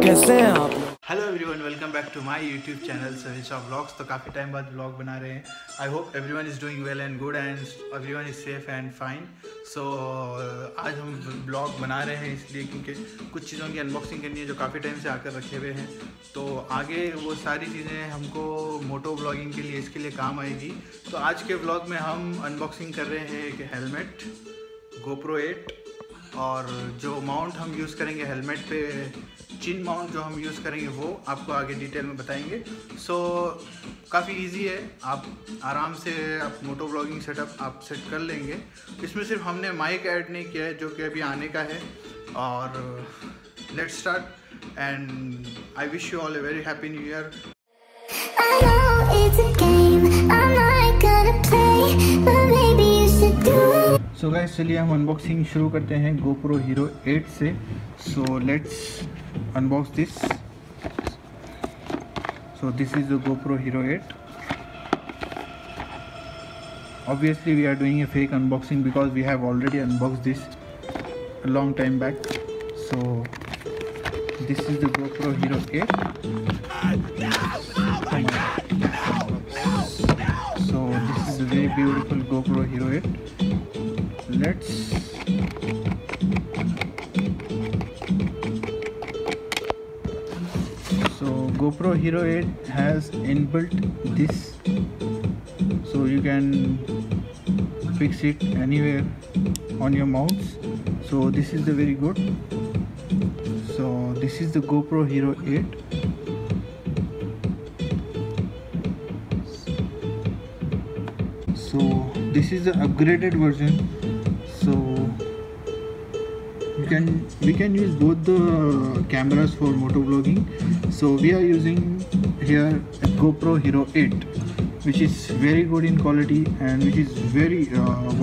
कैसे हैं आप? Hello everyone, welcome back to my YouTube channel Savisha vlogs. तो काफ़ी टाइम बाद व्लॉग बना रहे हैं। I hope everyone is doing well and good and everyone is safe and fine. So आज हम व्लॉग बना रहे हैं इसलिए क्योंकि कुछ चीज़ों की अनबॉक्सिंग करनी है जो काफ़ी टाइम से आकर रखे हुए हैं। तो आगे वो सारी चीज़ें हमको मोटो व्लॉगिंग के लिए इसके लिए काम आएगी। तो आज के व्लॉग में हम अनबॉक्सिंग कर रहे हैं एक हेलमेट GoPro 8, और जो माउंट हम यूज़ करेंगे हेलमेट पे, चिन माउंट जो हम यूज़ करेंगे वो आपको आगे डिटेल में बताएंगे। सो काफ़ी इजी है, आप आराम से आप मोटो व्लॉगिंग सेटअप आप सेट कर लेंगे। इसमें सिर्फ हमने माइक ऐड नहीं किया है जो कि अभी आने का है। और let's start and I wish you all a very happy new year. So guys, चलिए हम अनबॉक्सिंग शुरू करते हैं GoPro Hero 8 से। So let's unbox this. So this is the GoPro Hero 8. Obviously we are doing a fake unboxing because we have already unboxed this a long time back. So this is the GoPro Hero 8. So this is a very beautiful GoPro Hero 8. Let's GoPro Hero 8 has inbuilt this, so you can fix it anywhere on your mounts. So this is the very good. So this is the GoPro Hero 8. So this is the upgraded version. So we can use both the cameras for moto vlogging. So we are using here a GoPro Hero 8, which is very good in quality and which is very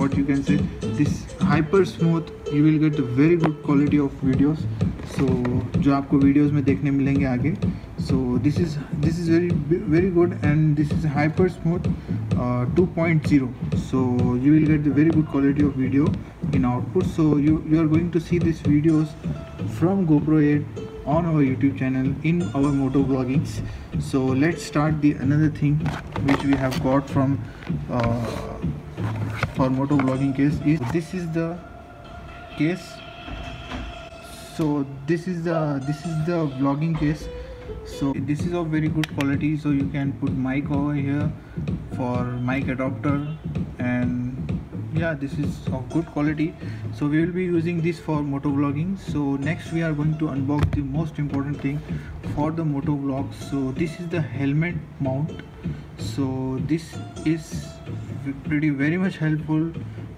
what you can say, this hyper smooth. You will get a very good quality of videos, so जो आपको videos में देखने मिलेंगे आगे. So this is very good and this is hyper smooth 2.0. so you will get the very good quality of video in output. So you are going to see these videos from GoPro 8 on our YouTube channel in our moto vloggings. So let's start the another thing which we have got from for moto vlogging case is this is the case. So this is the vlogging case. So this is of very good quality, so you can put mic over here for mic adapter, and yeah, this is of good quality. So we will be using this for moto vlogging. So next we are going to unbox the most important thing for the moto vlog. So this is the helmet mount. So this is very much helpful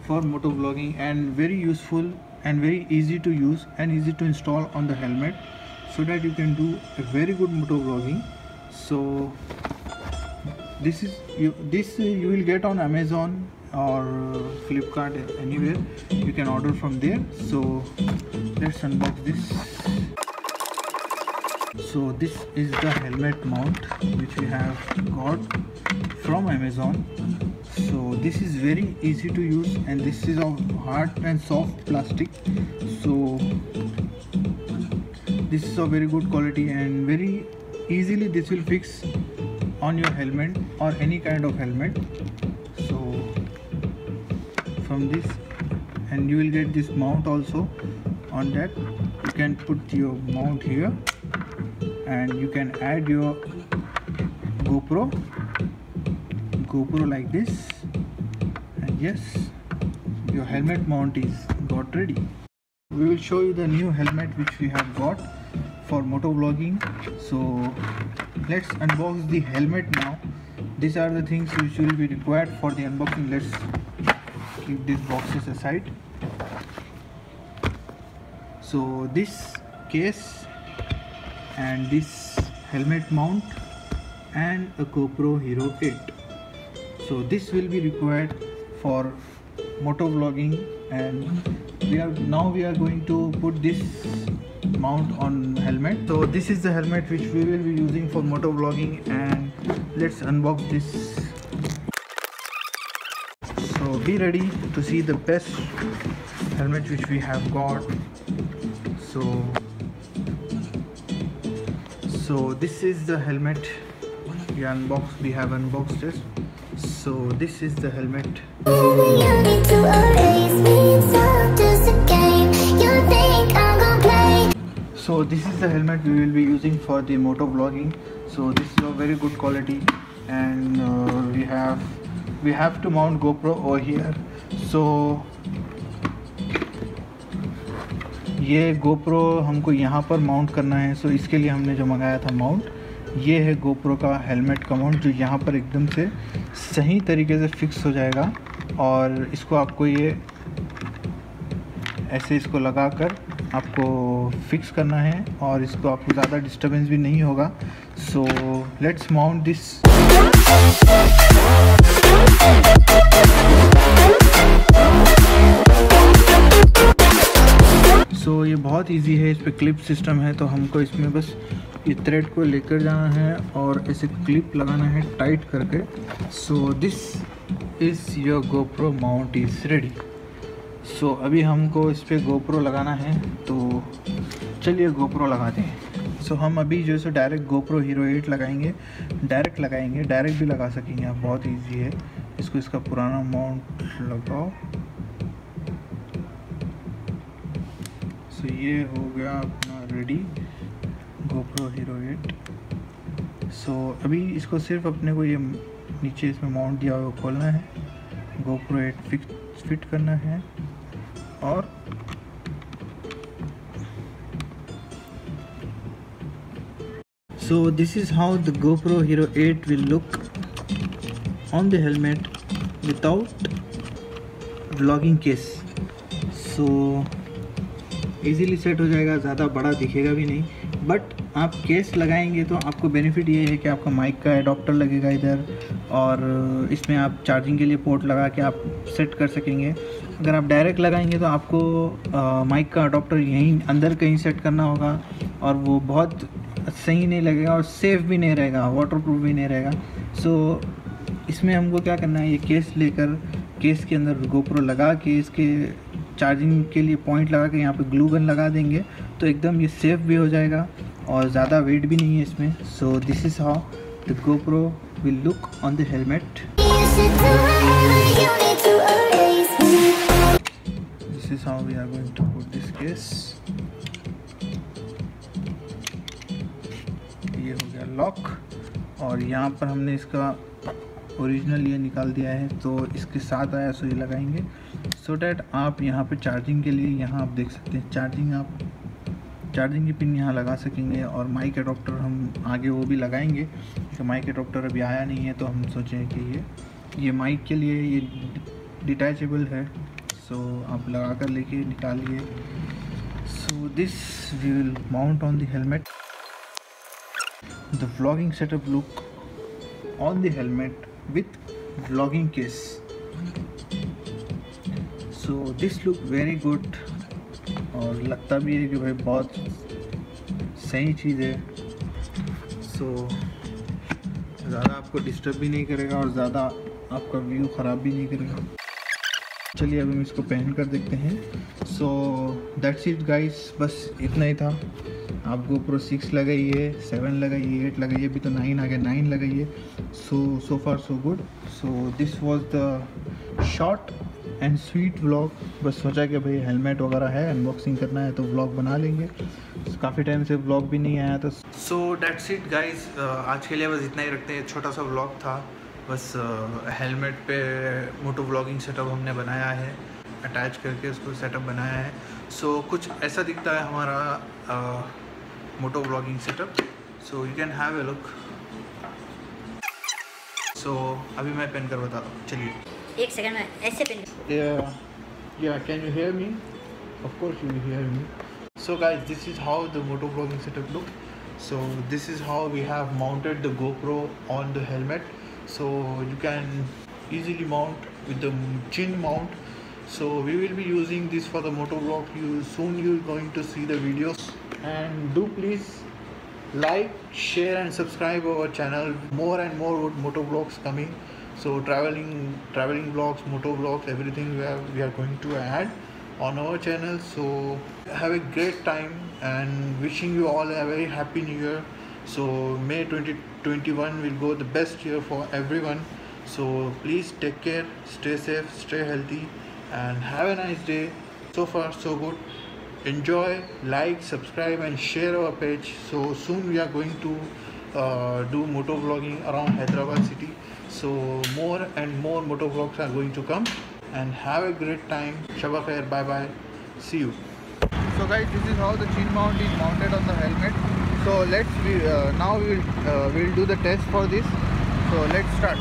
for moto vlogging and very useful and very easy to use and easy to install on the helmet, so that you can do a very good moto vlogging. So this you will get on Amazon or Flipkart, anywhere you can order from there. So let's unbox this. So this is the helmet mount which we have got from Amazon. So this is very easy to use and this is of hard and soft plastic. So this is of very good quality and very easily this will fix on your helmet or any kind of helmet. So from this, and you will get this mount also. On that you can put your mount here and you can add your GoPro like this, and yes, your helmet mount is got ready. We will show you the new helmet which we have got for moto vlogging. So let's unbox the helmet now. These are the things which will be required for the unboxing. Let's keep these boxes aside. So this case and this helmet mount and a GoPro Hero 8. So this will be required for moto vlogging, and we are going to put this mount on helmet. So this is the helmet which we will be using for moto vlogging, and let's unbox this. So be ready to see the best helmet which we have got. So So this is the helmet we have unboxed it. So this is the helmet. So this is the helmet we will be using for the moto vlogging. So this is a very good quality, and we have to mount GoPro over here. So ये GoPro हमको यहाँ पर mount करना है. सो इसके लिए हमने जो मंगाया था माउंट, ये है GoPro का हेलमेट का माउंट, जो यहाँ पर एकदम से सही तरीके से फिक्स हो जाएगा. और इसको आपको ये ऐसे इसको लगाकर आपको फिक्स करना है, और इसको आपको ज़्यादा डिस्टर्बेंस भी नहीं होगा. So let's mount this. So ये बहुत इजी है. इस पे क्लिप सिस्टम है, तो हमको इसमें बस ये थ्रेड को लेकर जाना है और ऐसे क्लिप लगाना है टाइट करके. So this is your GoPro mount is ready. So अभी हमको इस पे GoPro लगाना है, तो चलिए GoPro लगाते हैं. सो हम अभी जो है डायरेक्ट GoPro Hero 8 लगाएंगे. डायरेक्ट भी लगा सकेंगे आप, बहुत इजी है. इसका पुराना माउंट लगाओ. सो ये हो गया अपना रेडी GoPro Hero 8. सो अभी इसको सिर्फ अपने को ये नीचे इसमें माउंट दिया हुआ खोलना है, GoPro 8 फिट करना है. और so this is how the GoPro Hero 8 will look on the helmet without vlogging case. So easily set हो जाएगा, ज़्यादा बड़ा दिखेगा भी नहीं. बट आप केस लगाएंगे तो आपको बेनिफिट ये है कि आपका माइक का एडाप्टर लगेगा इधर, और इसमें आप चार्जिंग के लिए पोर्ट लगा के आप सेट कर सकेंगे. अगर आप डायरेक्ट लगाएंगे तो आपको माइक का अडॉप्टर यहीं अंदर कहीं सेट करना होगा, और वो बहुत सही नहीं लगेगा और सेफ़ भी नहीं रहेगा, वाटरप्रूफ भी नहीं रहेगा. सो इसमें हमको क्या करना है, ये केस लेकर केस के अंदर GoPro लगा के इसके चार्जिंग के लिए पॉइंट लगा के यहाँ पे ग्लू गन लगा देंगे, तो एकदम ये सेफ़ भी हो जाएगा और ज़्यादा वेट भी नहीं है इसमें. सो this is how the GoPro will look on the helmet. This is how we are going to put this case. ये हो गया लॉक, और यहाँ पर हमने इसका ओरिजिनल ये निकाल दिया है, तो इसके साथ आया सो ये लगाएंगे, सो डैट आप यहाँ पे चार्जिंग के लिए यहाँ आप देख सकते हैं चार्जिंग की पिन यहाँ लगा सकेंगे. और माइक एडॉप्टर हम आगे वो भी लगाएंगे, क्योंकि माइक एडॉप्टर अभी आया नहीं है, तो हम सोचें कि ये माइक के लिए ये डिटैचेबल है. सो आप लगा कर लेके निकालिए. So this we will mount on the helmet. The vlogging setup look on the helmet with vlogging case. So this look very good, और लगता भी है कि भाई बहुत सही चीज़ है. सो ज़्यादा आपको डिस्टर्ब भी नहीं करेगा और ज़्यादा आपका व्यू ख़राब भी नहीं करेगा. चलिए अभी हम इसको पहन कर देखते हैं. सो दैट्स इट गाइस, बस इतना ही था. आप GoPro 6 लगाइए, 7 लगाइए, 8 लगाइए, अभी तो 9 आ गया, 9 लगाइए. So far so good. So this was the short and sweet vlog. बस सोचा कि भाई हेलमेट वगैरह है, अनबॉक्सिंग करना है तो व्लॉग बना लेंगे. काफ़ी टाइम से व्लॉग भी नहीं आया था. सो दैट्स इट गाइस, आज के लिए बस इतना ही रखते हैं. छोटा सा व्लॉग था, बस हेलमेट पे मोटो व्लॉगिंग सेटअप हमने बनाया है, अटैच करके उसको सेटअप बनाया है. सो कुछ ऐसा दिखता है हमारा moto vlogging setup. So you can have a look. So अभी मैं पेन कर बताता हूँ. चलिए एक सेकंड में ऐसे pen. Can you hear me? Of course you hear me. So guys, this is how the moto vlogging setup look. So this is how we have mounted the GoPro on the helmet. So you can easily mount with the chin mount. So we will be using this for the moto vlog. You're going to see the videos, and do please like, share and subscribe our channel. More and more moto vlogs coming. So traveling vlogs, moto vlogs, everything we are going to add on our channel. So have a great time and wishing you all a very happy new year. So May 2021 will go the best year for everyone. So please take care, stay safe, stay healthy, and have a nice day. So far so good. Enjoy, like, subscribe and share our page. So soon we are going to do moto vlogging around Hyderabad city. So more and more moto vlogs are going to come. And have a great time. Shaba khair, bye bye, see you. So guys, this is how the chin mount is mounted on the helmet. So now we'll do the test for this. So let's start.